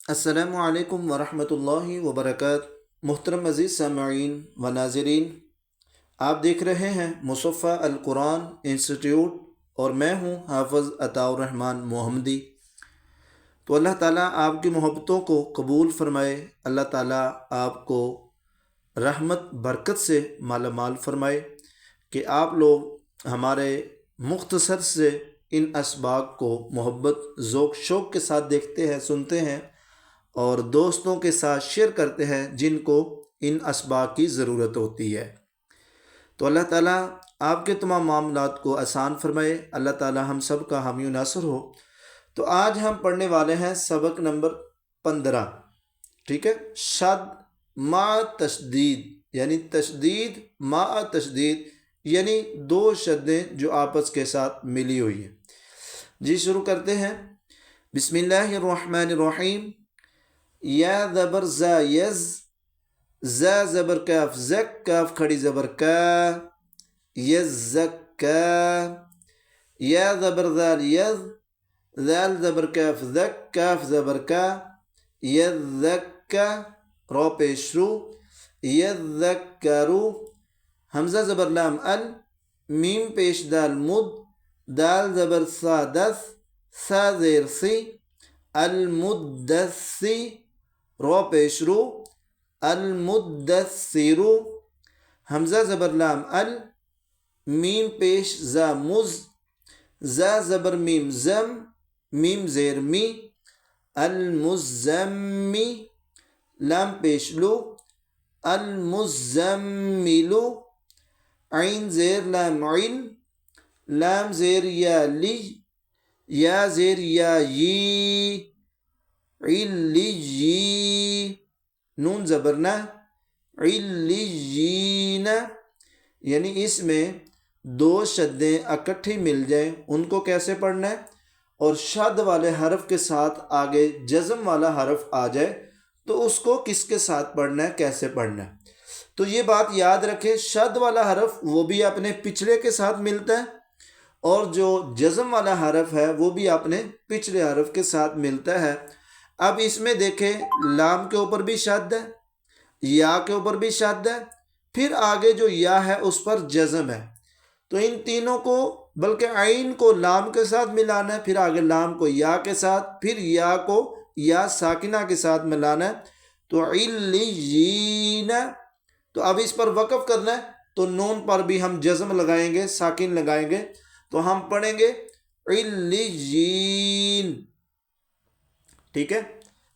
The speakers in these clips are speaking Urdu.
السلام علیکم ورحمۃ اللہ وبرکاتہ۔ محترم عزیز سامعین و ناظرین، آپ دیکھ رہے ہیں مصفہ القرآن انسٹیٹیوٹ اور میں ہوں حافظ عطاء الرحمن محمدی۔ تو اللہ تعالیٰ آپ کی محبتوں کو قبول فرمائے، اللہ تعالیٰ آپ کو رحمت برکت سے مالا مال فرمائے کہ آپ لوگ ہمارے مختصر سے ان اسباق کو محبت ذوق شوق کے ساتھ دیکھتے ہیں، سنتے ہیں اور دوستوں کے ساتھ شیئر کرتے ہیں جن کو ان اسباق کی ضرورت ہوتی ہے۔ تو اللہ تعالیٰ آپ کے تمام معاملات کو آسان فرمائے، اللہ تعالیٰ ہم سب کا حامی و ناصر ہو۔ تو آج ہم پڑھنے والے ہیں سبق نمبر 15، ٹھیک ہے؟ شد مع تشدید، یعنی تشدید مع تشدید، یعنی دو شدیں جو آپس کے ساتھ ملی ہوئی ہیں۔ جی شروع کرتے ہیں۔ بسم اللہ الرحمن الرحیم۔ یا زبر زا یز، زا زبر کاف زک، کاف کھڑی زبر کا، یز زک کا۔ یا زبر زال یز، زال زبر کاف زک، کاف زبر کا، یز زک کا، رو پیش رو، یز زک کرو۔ حمزہ زبر لام ال، میم پیش دال مد، دال زبر سا دس، سا زیر سی، المدسی، رو پیش رو، المدثرو۔ حمزہ زبر لام ال، میم پیش زا مز، زا زبر میم زم، میم زیر می، المزمی، لام پیش لو، المزملو۔ عین زیر لام عل، لام زیر یا لی، یا زیر یا یی، علیی، نون زبرنا، علیین۔ یعنی اس میں دو شدیں اکٹھی مل جائیں، ان کو کیسے پڑھنا ہے، اور شد والے حرف کے ساتھ آگے جزم والا حرف آ جائے تو اس کو کس کے ساتھ پڑھنا ہے، کیسے پڑھنا ہے۔ تو یہ بات یاد رکھیں، شد والا حرف وہ بھی اپنے پچھلے کے ساتھ ملتا ہے، اور جو جزم والا حرف ہے وہ بھی اپنے پچھلے حرف کے ساتھ ملتا ہے۔ اب اس میں دیکھیں، لام کے اوپر بھی شد ہے، یا کے اوپر بھی شد ہے، پھر آگے جو یا ہے اس پر جزم ہے۔ تو ان تینوں کو، بلکہ عین کو لام کے ساتھ ملانا ہے، پھر آگے لام کو یا کے ساتھ، پھر یا کو یا ساکنہ کے ساتھ ملانا ہے، تو علیین۔ تو اب اس پر وقف کرنا ہے، تو نون پر بھی ہم جزم لگائیں گے، ساکن لگائیں گے، تو ہم پڑھیں گے علیین، ٹھیک ہے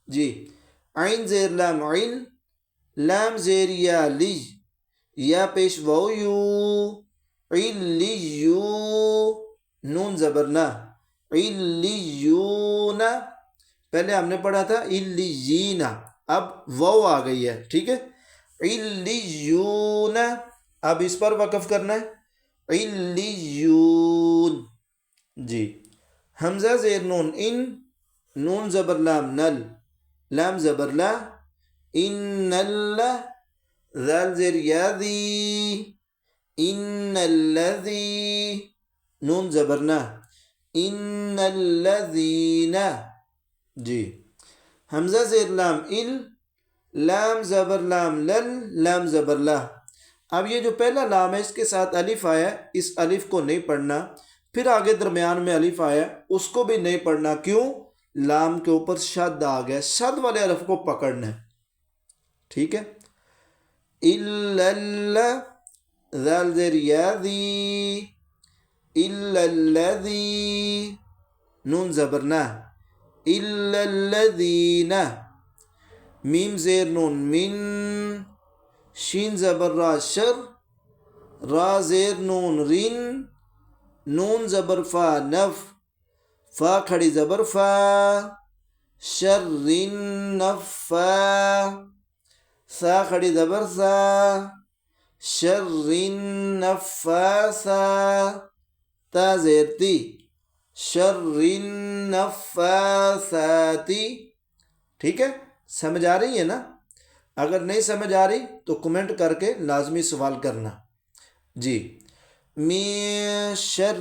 جی۔ عین زیر لام عل، لام زیر یا لی، یا پیش واو یو، علیو، نون زبرنا، علیون۔ پہلے ہم نے پڑھا تھا علیین، اب واو آ گئی ہے، ٹھیک ہے، علیون۔ اب اس پر وقف کرنا ہے، علیون جی۔ حمزہ زیر نون ان، نون زبر لام نل، لام زبر لا، ان اللہ، ذال زیر یا ذی، ان الذی، نون زبر نا، ان الذین جی۔ حمزہ زیر لام ال، لام زبر لام لل، لام زبر لا۔ اب یہ جو پہلا لام ہے اس کے ساتھ الف آیا، اس الف کو نہیں پڑھنا، پھر آگے درمیان میں الف آیا اس کو بھی نہیں پڑھنا، کیوں؟ لام کے اوپر شد آ گیا، شد والے حرف کو پکڑنا ہے، ٹھیک ہے۔ اللہ، ذال زیر یا ذی، الا الذی، نون زبرنا، الا الذین، میم زیر نون من، شین زبر را شر، را زیر نون رن، نون زبر فا نف، فا کھڑی زبر فا، شر نفا، سا کھڑی زبر سا، شر نفاسا، تا زیر تی، شر نفاساتی، ٹھیک ہے۔ سمجھ آ رہی ہے نا؟ اگر نہیں سمجھ آ رہی تو کمنٹ کر کے لازمی سوال کرنا جی۔ من شر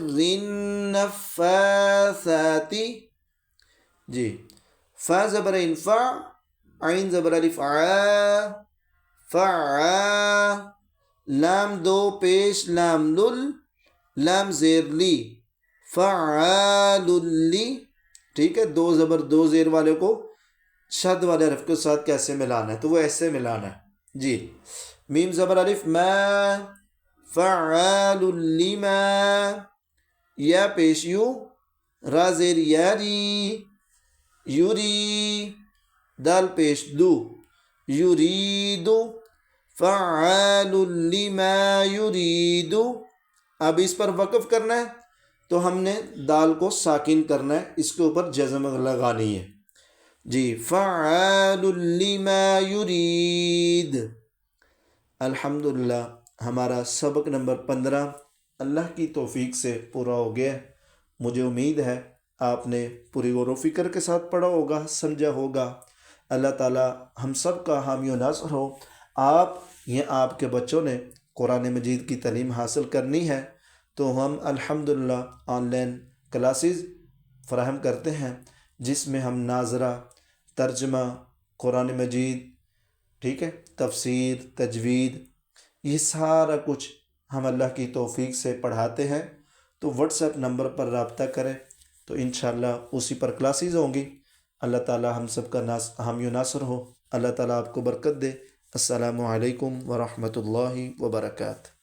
النفاثات جی۔ فا زبر عین فا، عین زبر الف عا، فعا، لام دو پیش لام لل، لام زیر لی، فعال لی. ٹھیک ہے، دو زبر دو زیر والے کو شد والے حرف کے ساتھ کیسے ملانا ہے، تو وہ ایسے ملانا ہے جی. میم زبر الف ما، فعال لما، یا پیش یو، را زیر یاری، یوری، دال پیش دو، یریدو، فعال لما یریدو. اب اس پر وقف کرنا ہے تو ہم نے دال کو ساکن کرنا ہے، اس کے اوپر جزم لگانی ہے جی. فعال لما یرید. الحمدللہ ہمارا سبق نمبر 15 اللہ کی توفیق سے پورا ہو گیا. مجھے امید ہے آپ نے پوری غور و فکر کے ساتھ پڑھا ہوگا، سمجھا ہوگا. اللہ تعالی ہم سب کا حامی و ناصر ہو. آپ یا آپ کے بچوں نے قرآن مجید کی تعلیم حاصل کرنی ہے تو ہم الحمدللہ آن لائن کلاسز فراہم کرتے ہیں، جس میں ہم ناظرہ، ترجمہ قرآن مجید، ٹھیک ہے، تفسیر، تجوید، یہ سارا کچھ ہم اللہ کی توفیق سے پڑھاتے ہیں. تو واٹس ایپ نمبر پر رابطہ کریں تو انشاءاللہ اسی پر کلاسز ہوں گی. اللہ تعالی ہم سب کا حامی و ناصر ہو. اللہ تعالی آپ کو برکت دے. السلام علیکم ورحمۃ اللہ وبرکاتہ.